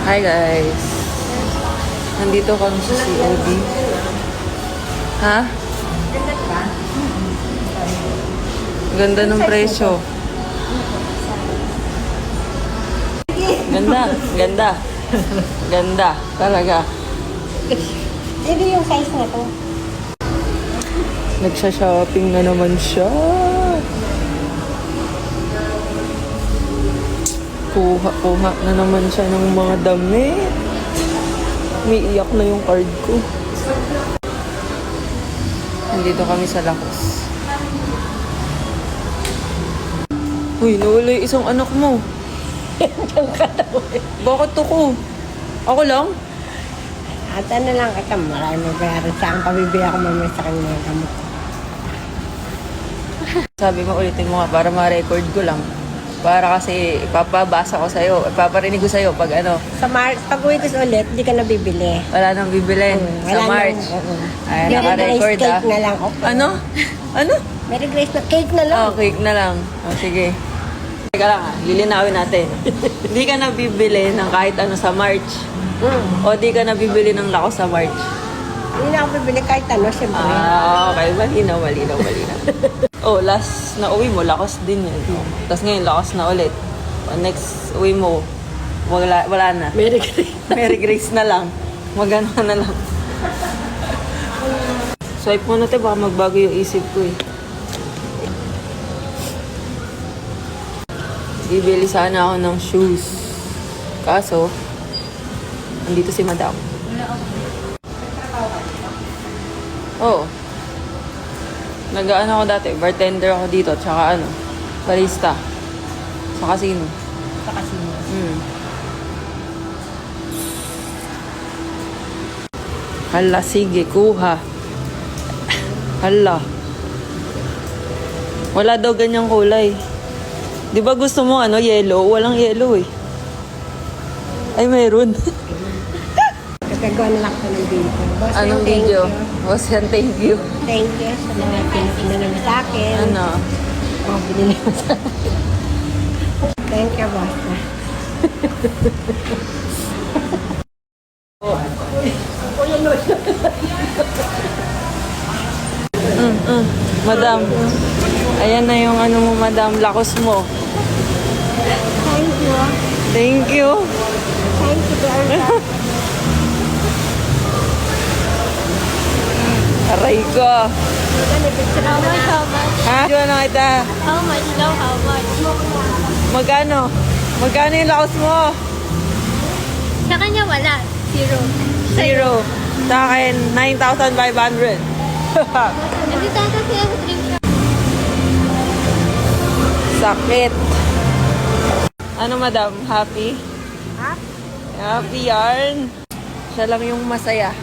Hi guys. Nandito kami sa COD. Ha? Ganda ng presyo. Ganda, ganda. Ganda, talaga. Ito yung size na to. Nagsha-shopping na naman siya. Kuha na naman siya ng mga damit. Umiiyak na yung card ko. Nandito kami sa Laos. Uy, nawala yung isang anak mo. Bakit ako? Ako lang? At ano lang kita, marami bayaran sa akin. Pabibili ako mamaya sa kanya ng gamot. Sabi mo, ulitin mo nga para ma-record ko lang. Para kasi ipapabasa ko sa'yo, ipaparinig ko sa'yo pag ano. Sa March, pag uwi ko ulit, di ka na bibili. Wala nang bibilin sa March. Ay, naka-record cake ah. na lang. Okay. Ano? Ano? Mary Grace na cake na lang. Oh, cake na lang. Oh, sige. Teka lang ah, lilinawin natin. Hindi ka na bibili ng kahit ano sa March. O di ka na bibili ng Laos sa March. Hindi na ako bibili kahit ano, siyempre. Ah, okay. Malinaw. Oh, last na uwi mo, Laos din yun. Tapos ngayon, Laos na ulit. Next uwi mo, wala na. Mary Grace. Mary Grace na lang. Magano na lang. Swipe mo na tayo, baka magbago yung isip ko eh. Bibili sana ako ng shoes. Kaso, andito si Madam. Oo. Nag-ano ako dati, bartender ako dito, tsaka ano, barista. Sa casino. Sa casino. Hala, sige, kuha. Hala. Wala daw ganyang kulay. Di ba gusto mo ano, yellow? Walang yellow eh. Ay, mayroon. Gagawa na lang ko ng video. Boss, Anong thank video? you. Boss yan, thank you. Thank you sa mga pinapinala mo sa akin. Ano? Oh, binili mo sa akin. Thank you, boss. Madam. Ayan na yung ano mo, madam. Lakos mo. Thank you. Thank you. Thank you very much. Aray ko. How much? Ha? Diyan na kita. How much daw? How much? Magkano? Magkano yung lakos mo? Sa kanya wala. Zero. Zero. Sa akin, 9,500. Hindi tata siya sa drink shop. Sakit. Ano, madam? Happy? Ha? Happy yarn. Siya lang yung masaya.